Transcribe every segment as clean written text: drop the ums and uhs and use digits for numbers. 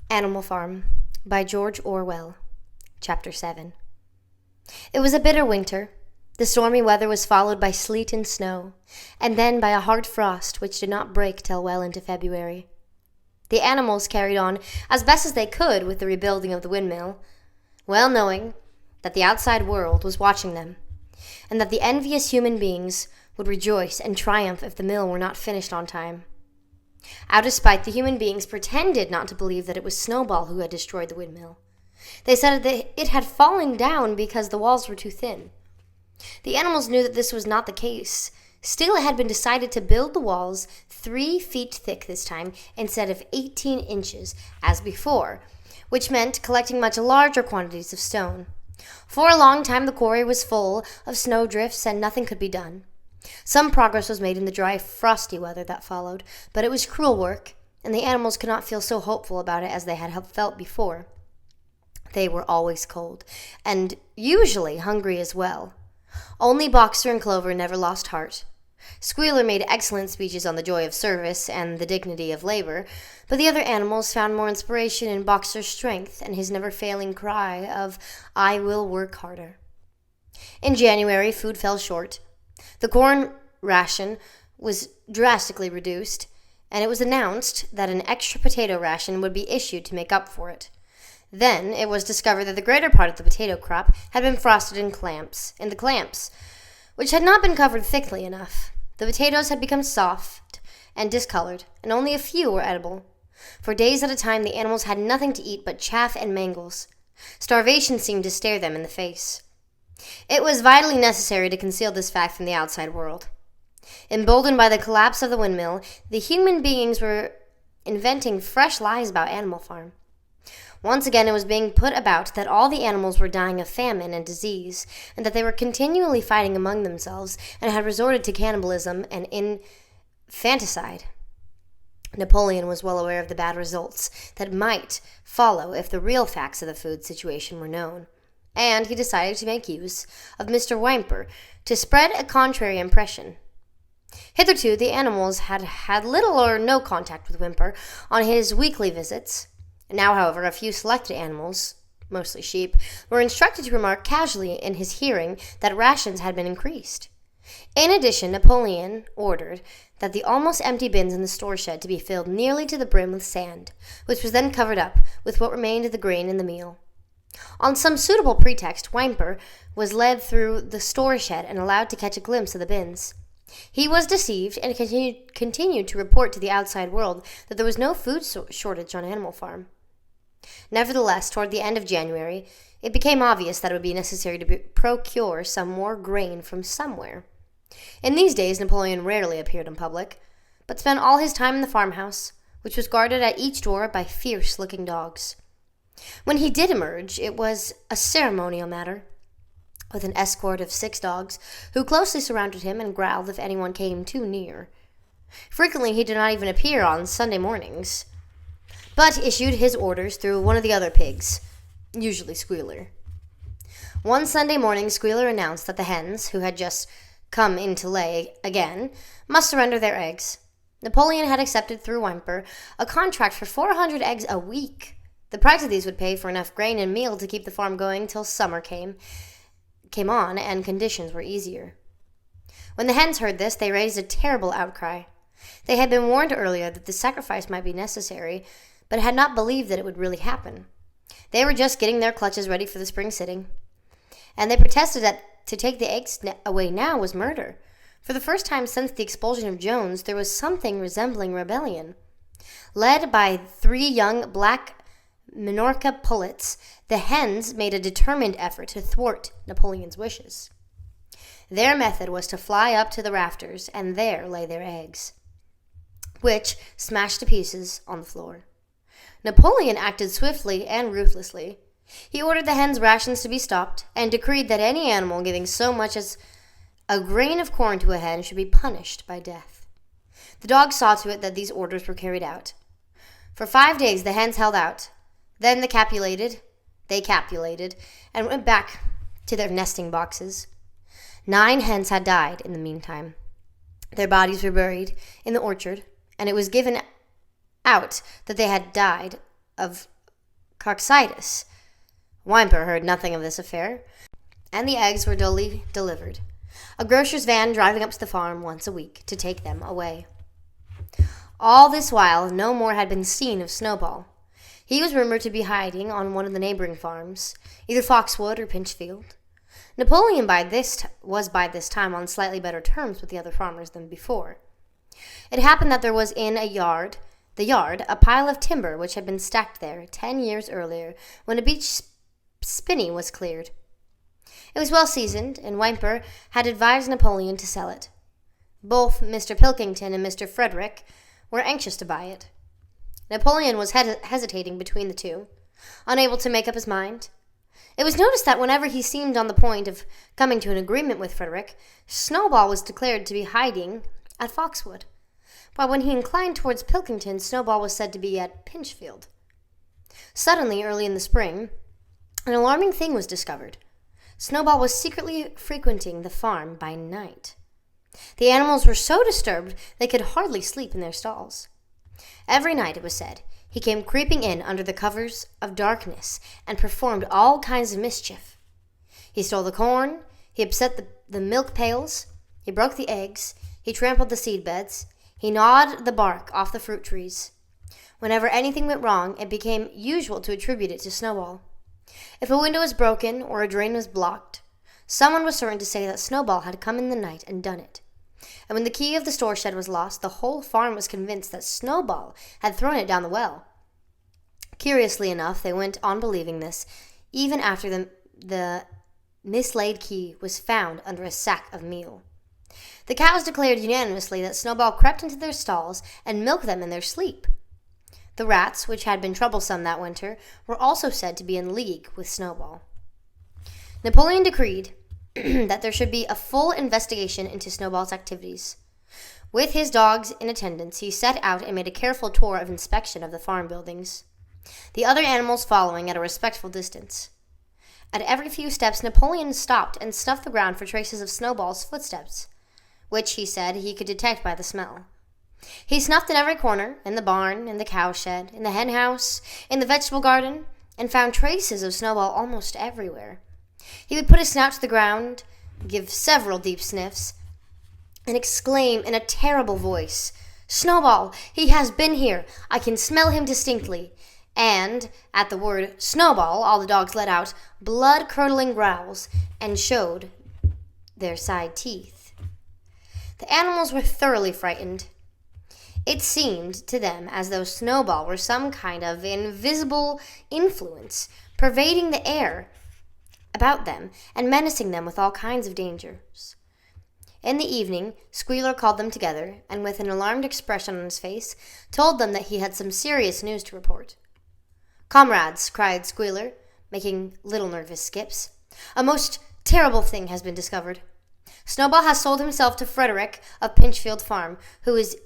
Animal Farm by George Orwell. Chapter 7. It was a bitter winter. The stormy weather was followed by sleet and snow, and then by a hard frost which did not break till well into February. The animals carried on as best as they could with the rebuilding of the windmill, well knowing that the outside world was watching them, and that the envious human beings would rejoice and triumph if the mill were not finished on time. Out of spite, the human beings pretended not to believe that it was Snowball who had destroyed the windmill. They said that it had fallen down because the walls were too thin. The animals knew that this was not the case. Still, it had been decided to build the walls 3 feet thick this time instead of 18 inches, as before, which meant collecting much larger quantities of stone. For a long time the quarry was full of snowdrifts and nothing could be done. Some progress was made in the dry, frosty weather that followed, but it was cruel work, and the animals could not feel so hopeful about it as they had felt before. They were always cold, and usually hungry as well. Only Boxer and Clover never lost heart. Squealer made excellent speeches on the joy of service and the dignity of labor, but the other animals found more inspiration in Boxer's strength and his never-failing cry of, "I will work harder." In January, food fell short. The corn ration was drastically reduced, and it was announced that an extra potato ration would be issued to make up for it. Then it was discovered that the greater part of the potato crop had been frosted in the clamps, which had not been covered thickly enough. The potatoes had become soft and discolored, and only a few were edible. For days at a time the animals had nothing to eat but chaff and mangles. Starvation seemed to stare them in the face. It was vitally necessary to conceal this fact from the outside world. Emboldened by the collapse of the windmill, the human beings were inventing fresh lies about Animal Farm. Once again it was being put about that all the animals were dying of famine and disease, and that they were continually fighting among themselves and had resorted to cannibalism and infanticide. Napoleon was well aware of the bad results that might follow if the real facts of the food situation were known, and he decided to make use of Mr. Whymper to spread a contrary impression. Hitherto, the animals had had little or no contact with Whymper on his weekly visits. Now, however, a few selected animals, mostly sheep, were instructed to remark casually in his hearing that rations had been increased. In addition, Napoleon ordered that the almost empty bins in the store shed to be filled nearly to the brim with sand, which was then covered up with what remained of the grain and the meal. On some suitable pretext, Whymper was led through the store shed and allowed to catch a glimpse of the bins. He was deceived and continued to report to the outside world that there was no food shortage on Animal Farm. Nevertheless, toward the end of January, it became obvious that it would be necessary to procure some more grain from somewhere. In these days, Napoleon rarely appeared in public, but spent all his time in the farmhouse, which was guarded at each door by fierce-looking dogs. When he did emerge, it was a ceremonial matter, with an escort of 6 dogs, who closely surrounded him and growled if anyone came too near. Frequently, he did not even appear on Sunday mornings, but issued his orders through one of the other pigs, usually Squealer. One Sunday morning, Squealer announced that the hens, who had just come in to lay again, must surrender their eggs. Napoleon had accepted through Whymper a contract for 400 eggs a week. The price of these would pay for enough grain and meal to keep the farm going till summer came on and conditions were easier. When the hens heard this, they raised a terrible outcry. They had been warned earlier that the sacrifice might be necessary, but had not believed that it would really happen. They were just getting their clutches ready for the spring sitting, and they protested that to take the eggs away now was murder. For the first time since the expulsion of Jones, there was something resembling rebellion. Led by 3 young black Minorca pullets, the hens made a determined effort to thwart Napoleon's wishes. Their method was to fly up to the rafters and there lay their eggs, which smashed to pieces on the floor. Napoleon acted swiftly and ruthlessly. He ordered the hens' rations to be stopped and decreed that any animal giving so much as a grain of corn to a hen should be punished by death. The dogs saw to it that these orders were carried out. For 5 days the hens held out. Then they copulated, and went back to their nesting boxes. 9 hens had died in the meantime. Their bodies were buried in the orchard, and it was given out that they had died of Carcitus. Whymper heard nothing of this affair, and the eggs were duly delivered, a grocer's van driving up to the farm once a week to take them away. All this while, no more had been seen of Snowball. He was rumored to be hiding on one of the neighboring farms, either Foxwood or Pinchfield. Napoleon was by this time on slightly better terms with the other farmers than before. It happened that there was in the yard, a pile of timber which had been stacked there 10 years earlier when a beach spinney was cleared. It was well seasoned, and Whymper had advised Napoleon to sell it. Both Mr. Pilkington and Mr. Frederick were anxious to buy it. Napoleon was hesitating between the two, unable to make up his mind. It was noticed that whenever he seemed on the point of coming to an agreement with Frederick, Snowball was declared to be hiding at Foxwood, while when he inclined towards Pilkington, Snowball was said to be at Pinchfield. Suddenly, early in the spring, an alarming thing was discovered. Snowball was secretly frequenting the farm by night. The animals were so disturbed they could hardly sleep in their stalls. Every night, it was said, he came creeping in under the covers of darkness and performed all kinds of mischief. He stole the corn, he upset the milk pails, he broke the eggs, he trampled the seed beds, he gnawed the bark off the fruit trees. Whenever anything went wrong, it became usual to attribute it to Snowball. If a window was broken or a drain was blocked, someone was certain to say that Snowball had come in the night and done it. And when the key of the store shed was lost, the whole farm was convinced that Snowball had thrown it down the well. Curiously enough, they went on believing this, even after the mislaid key was found under a sack of meal. The cows declared unanimously that Snowball crept into their stalls and milked them in their sleep. The rats, which had been troublesome that winter, were also said to be in league with Snowball. Napoleon decreed that there should be a full investigation into Snowball's activities. With his dogs in attendance, he set out and made a careful tour of inspection of the farm buildings, the other animals following at a respectful distance. At every few steps, Napoleon stopped and snuffed the ground for traces of Snowball's footsteps, which, he said, he could detect by the smell. He snuffed in every corner, in the barn, in the cowshed, in the hen house, in the vegetable garden, and found traces of Snowball almost everywhere. He would put his snout to the ground, give several deep sniffs, and exclaim in a terrible voice, "Snowball! He has been here! I can smell him distinctly!" And, at the word "Snowball," all the dogs let out blood-curdling growls and showed their side teeth. The animals were thoroughly frightened. It seemed to them as though Snowball were some kind of invisible influence pervading the air about them and menacing them with all kinds of dangers. In the evening, Squealer called them together, and with an alarmed expression on his face, told them that he had some serious news to report. "Comrades," cried Squealer, making little nervous skips, "a most terrible thing has been discovered. Snowball has sold himself to Frederick of Pinchfield Farm, who is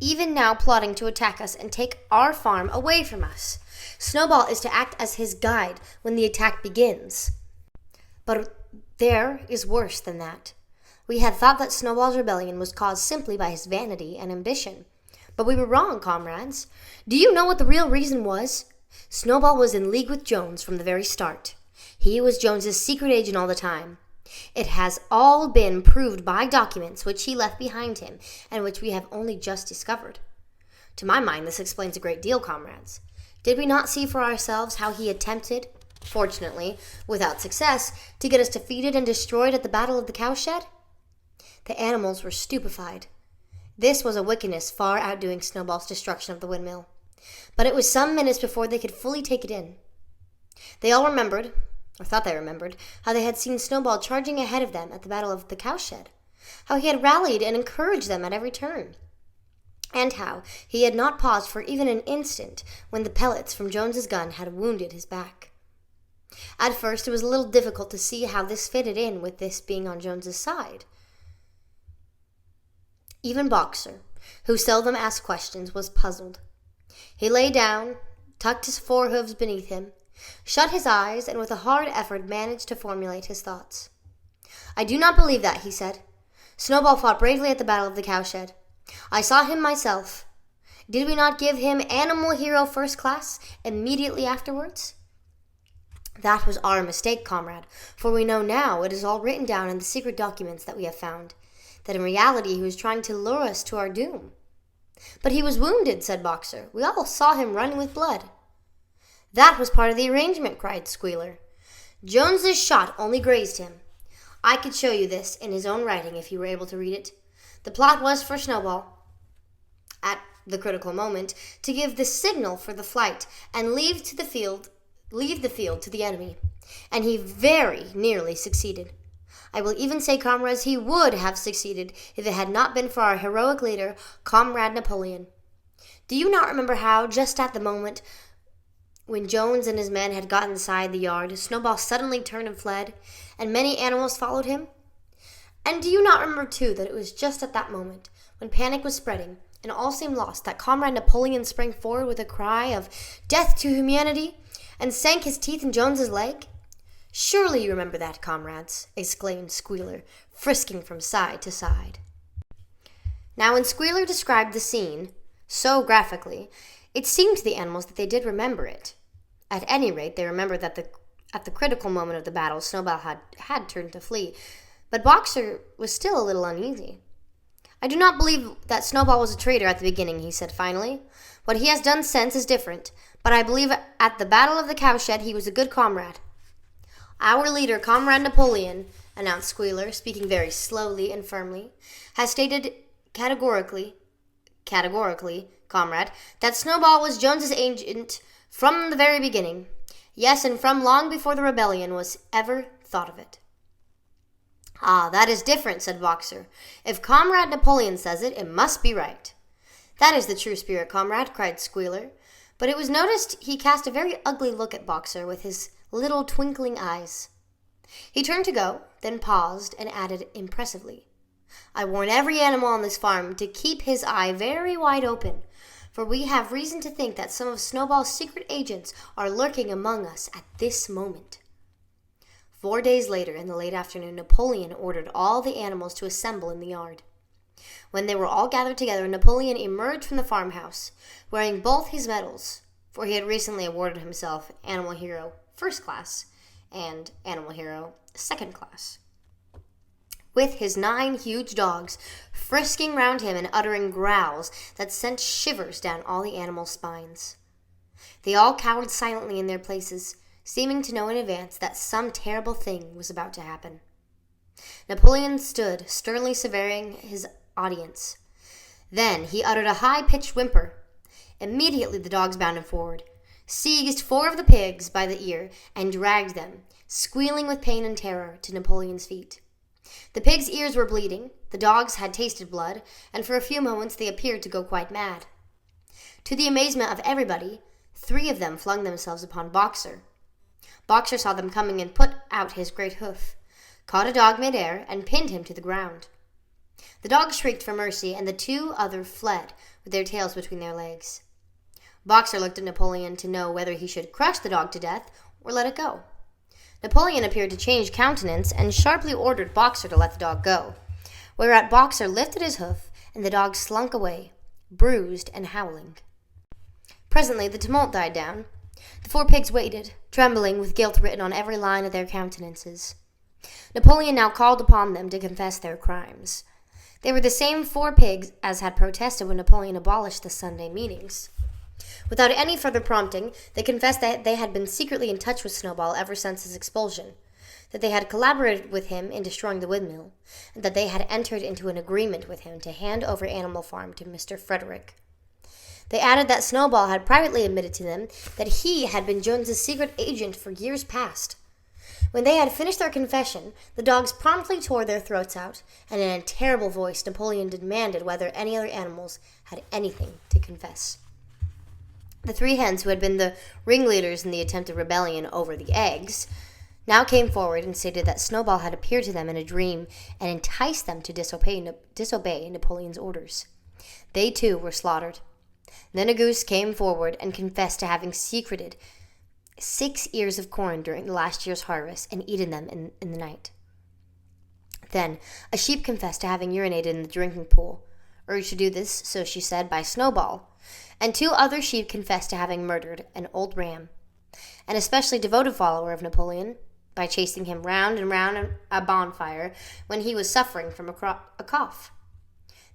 even now plotting to attack us and take our farm away from us. Snowball is to act as his guide when the attack begins. But there is worse than that. We had thought that Snowball's rebellion was caused simply by his vanity and ambition. But we were wrong, comrades. Do you know what the real reason was? Snowball was in league with Jones from the very start. He was Jones's secret agent all the time. It has all been proved by documents which he left behind him, and which we have only just discovered. To my mind, this explains a great deal, comrades. Did we not see for ourselves how he attempted, fortunately, without success, to get us defeated and destroyed at the Battle of the Cowshed? The animals were stupefied. This was a wickedness far outdoing Snowball's destruction of the windmill. But it was some minutes before they could fully take it in. They all remembered, or thought they remembered, how they had seen Snowball charging ahead of them at the Battle of the Cowshed, how he had rallied and encouraged them at every turn, and how he had not paused for even an instant when the pellets from Jones's gun had wounded his back. At first it was a little difficult to see how this fitted in with this being on Jones's side. Even Boxer, who seldom asked questions, was puzzled. He lay down, tucked his forehoofs beneath him, shut his eyes, and with a hard effort managed to formulate his thoughts. "I do not believe that," he said. "Snowball fought bravely at the Battle of the Cowshed. I saw him myself. Did we not give him Animal Hero First Class immediately afterwards? That was our mistake, comrade, for we know now it is all written down in the secret documents that we have found, that in reality he was trying to lure us to our doom. But he was wounded, said Boxer. We all saw him running with blood. That was part of the arrangement, cried Squealer. Jones's shot only grazed him. I could show you this in his own writing if you were able to read it. The plot was for Snowball, at the critical moment, to give the signal for the flight and leave the field to the enemy, and he very nearly succeeded. I will even say, comrades, he would have succeeded if it had not been for our heroic leader, Comrade Napoleon. Do you not remember how, just at the moment when Jones and his men had got inside the yard, Snowball suddenly turned and fled, and many animals followed him? And do you not remember, too, that it was just at that moment, when panic was spreading, and all seemed lost, that Comrade Napoleon sprang forward with a cry of "Death to humanity!" and sank his teeth in Jones's leg? Surely you remember that, comrades, exclaimed Squealer, frisking from side to side. Now when Squealer described the scene so graphically, it seemed to the animals that they did remember it. At any rate, they remembered that at the critical moment of the battle, Snowball had turned to flee, but Boxer was still a little uneasy. I do not believe that Snowball was a traitor at the beginning, he said finally. What he has done since is different, but I believe at the Battle of the Cowshed he was a good comrade. Our leader, Comrade Napoleon, announced Squealer, speaking very slowly and firmly, has stated categorically, comrade, that Snowball was Jones's agent from the very beginning. Yes, and from long before the rebellion was ever thought of it. Ah, that is different, said Boxer. If Comrade Napoleon says it, it must be right. That is the true spirit, comrade, cried Squealer. But it was noticed he cast a very ugly look at Boxer with his little twinkling eyes. He turned to go, then paused and added impressively, I warn every animal on this farm to keep his eye very wide open, for we have reason to think that some of Snowball's secret agents are lurking among us at this moment. 4 days later, in the late afternoon, Napoleon ordered all the animals to assemble in the yard. When they were all gathered together, Napoleon emerged from the farmhouse, wearing both his medals, for he had recently awarded himself Animal Hero First Class and Animal Hero Second Class, with his 9 huge dogs frisking round him and uttering growls that sent shivers down all the animals' spines. They all cowered silently in their places, seeming to know in advance that some terrible thing was about to happen. Napoleon stood, sternly surveying his audience. Then he uttered a high-pitched whimper. Immediately the dogs bounded forward, seized 4 of the pigs by the ear, and dragged them, squealing with pain and terror, to Napoleon's feet. The pigs' ears were bleeding, the dogs had tasted blood, and for a few moments they appeared to go quite mad. To the amazement of everybody, 3 of them flung themselves upon Boxer. Boxer saw them coming and put out his great hoof, caught a dog mid-air, and pinned him to the ground. The dog shrieked for mercy, and the 2 others fled with their tails between their legs. Boxer looked at Napoleon to know whether he should crush the dog to death or let it go. Napoleon appeared to change countenance and sharply ordered Boxer to let the dog go, whereat Boxer lifted his hoof, and the dog slunk away, bruised and howling. Presently the tumult died down. The 4 pigs waited, trembling with guilt written on every line of their countenances. Napoleon now called upon them to confess their crimes. They were the same 4 pigs as had protested when Napoleon abolished the Sunday meetings. Without any further prompting, they confessed that they had been secretly in touch with Snowball ever since his expulsion, that they had collaborated with him in destroying the windmill, and that they had entered into an agreement with him to hand over Animal Farm to Mr. Frederick. They added that Snowball had privately admitted to them that he had been Jones's secret agent for years past. When they had finished their confession, the dogs promptly tore their throats out, and in a terrible voice Napoleon demanded whether any other animals had anything to confess. The 3 hens who had been the ringleaders in the attempted rebellion over the eggs now came forward and stated that Snowball had appeared to them in a dream and enticed them to disobey Napoleon's orders. They too were slaughtered. Then a goose came forward and confessed to having secreted 6 ears of corn during the last year's harvest and eaten them in the night. Then a sheep confessed to having urinated in the drinking pool, urged to do this, so she said, by Snowball, and 2 other sheep confessed to having murdered an old ram. an especially devoted follower of Napoleon, by chasing him round and round a bonfire when he was suffering from a cough.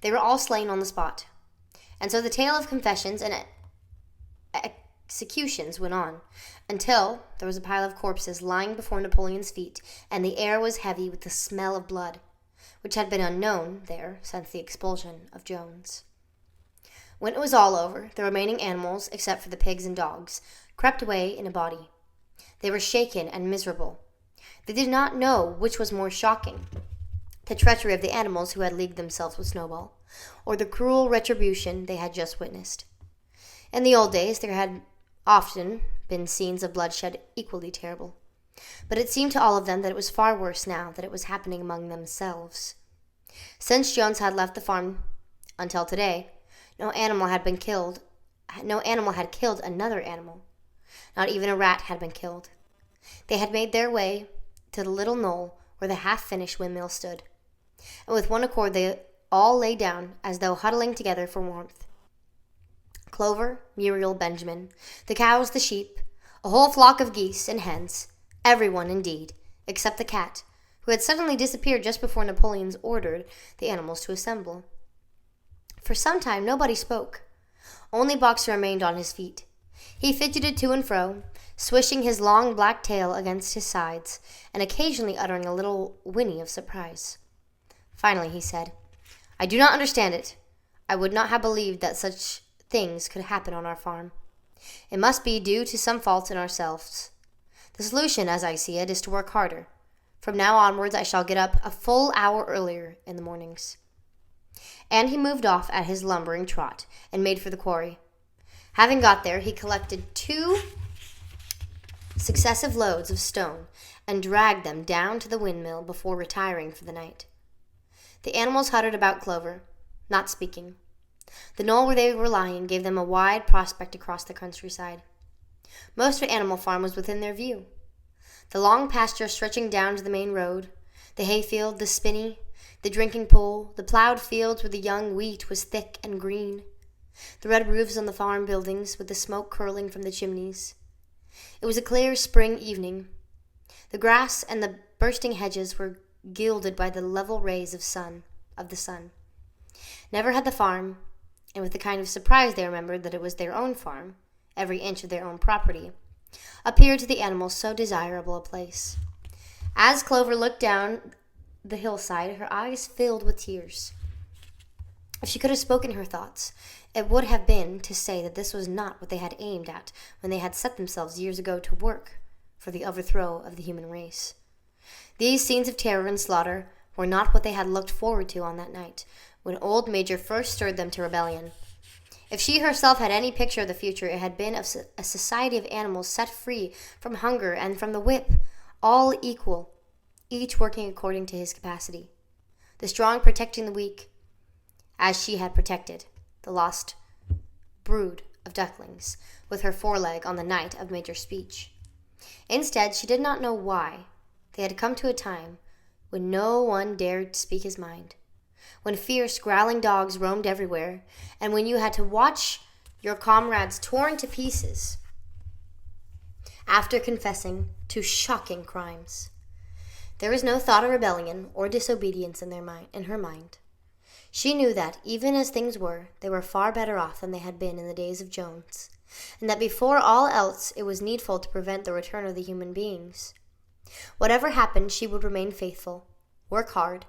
They were all slain on the spot. And so the tale of confessions and executions went on, until there was a pile of corpses lying before Napoleon's feet, and the air was heavy with the smell of blood, which had been unknown there since the expulsion of Jones. When it was all over, the remaining animals, except for the pigs and dogs, crept away in a body. They were shaken and miserable. They did not know which was more shocking, the treachery of the animals who had leagued themselves with Snowball, or the cruel retribution they had just witnessed. In the old days, there had often been scenes of bloodshed equally terrible, but it seemed to all of them that it was far worse now that it was happening among themselves. Since Jones had left the farm until today, no animal had killed another animal. Not even a rat had been killed. They had made their way to the little knoll where the half-finished windmill stood, and with one accord they all lay down as though huddling together for warmth. Clover, Muriel, Benjamin, the cows, the sheep, a whole flock of geese and hens, everyone indeed, except the cat, who had suddenly disappeared just before Napoleon ordered the animals to assemble. For some time nobody spoke. Only Boxer remained on his feet. He fidgeted to and fro, swishing his long black tail against his sides, and occasionally uttering a little whinny of surprise. Finally he said, "I do not understand it. I would not have believed that such things could happen on our farm. It must be due to some faults in ourselves. The solution, as I see it, is to work harder. From now onwards I shall get up a full hour earlier in the mornings." And he moved off at his lumbering trot and made for the quarry. Having got there, he collected 2 successive loads of stone and dragged them down to the windmill before retiring for the night. The animals huddled about Clover, not speaking. The knoll where they were lying gave them a wide prospect across the countryside. Most of Animal Farm was within their view. The long pasture stretching down to the main road, the hayfield, the spinney, the drinking pool, the plowed fields where the young wheat was thick and green, the red roofs on the farm buildings with the smoke curling from the chimneys. It was a clear spring evening. The grass and the bursting hedges were gilded by the level rays of the sun. Never had the farm, and with a kind of surprise they remembered that it was their own farm, every inch of their own property, appeared to the animals so desirable a place. As Clover looked down the hillside, her eyes filled with tears. If she could have spoken her thoughts, it would have been to say that this was not what they had aimed at when they had set themselves years ago to work for the overthrow of the human race. These scenes of terror and slaughter were not what they had looked forward to on that night when old Major first stirred them to rebellion. If she herself had any picture of the future, it had been of a society of animals set free from hunger and from the whip, all equal, each working according to his capacity, the strong protecting the weak, as she had protected the lost brood of ducklings with her foreleg on the night of Major's speech. Instead, she did not know why they had come to a time when no one dared speak his mind, when fierce, growling dogs roamed everywhere, and when you had to watch your comrades torn to pieces after confessing to shocking crimes. There was no thought of rebellion or disobedience in her mind. She knew that, even as things were, they were far better off than they had been in the days of Jones, and that before all else it was needful to prevent the return of the human beings. Whatever happened, she would remain faithful, work hard,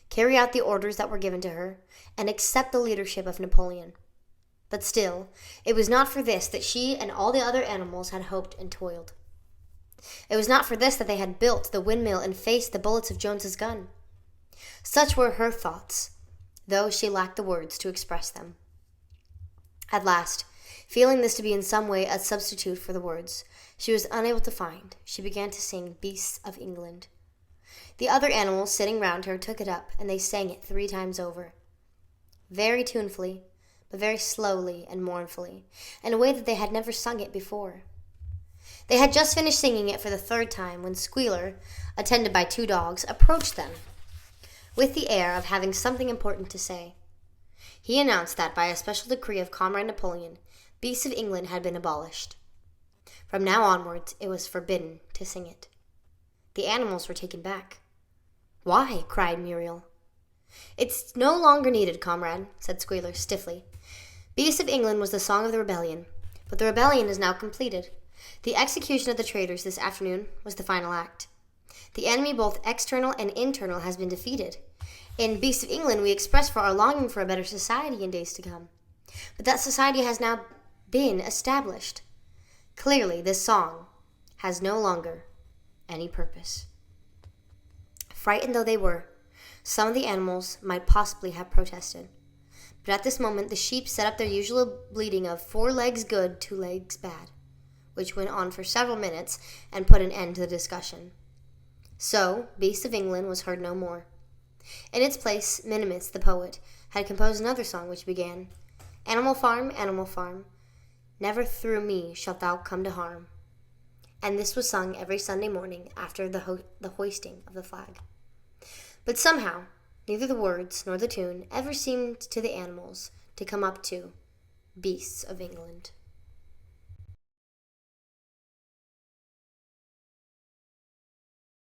carry out the orders that were given to her, and accept the leadership of Napoleon. But still, it was not for this that she and all the other animals had hoped and toiled. It was not for this that they had built the windmill and faced the bullets of Jones's gun. Such were her thoughts, though she lacked the words to express them. At last, feeling this to be in some way a substitute for the words she was unable to find, she began to sing Beasts of England. The other animals sitting round her took it up, and they sang it 3 times over, very tunefully, but very slowly and mournfully, in a way that they had never sung it before. They had just finished singing it for the 3rd time when Squealer, attended by 2 dogs, approached them with the air of having something important to say. He announced that, by a special decree of Comrade Napoleon, Beasts of England had been abolished. From now onwards, it was forbidden to sing it. The animals were taken back. "Why?" cried Muriel. "It's no longer needed, comrade," said Squealer stiffly. "Beasts of England was the song of the rebellion, but the rebellion is now completed. The execution of the traitors this afternoon was the final act. The enemy, both external and internal, has been defeated. In Beasts of England, we express for our longing for a better society in days to come. But that society has now been established. Clearly, this song has no longer any purpose." Frightened though they were, some of the animals might possibly have protested. But at this moment, the sheep set up their usual bleating of 4 legs good, 2 legs bad, which went on for several minutes and put an end to the discussion. So, Beasts of England was heard no more. In its place, Minimus, the poet, had composed another song which began, Animal farm, never through me shalt thou come to harm. And this was sung every Sunday morning after the hoisting of the flag. But somehow, neither the words nor the tune ever seemed to the animals to come up to Beasts of England.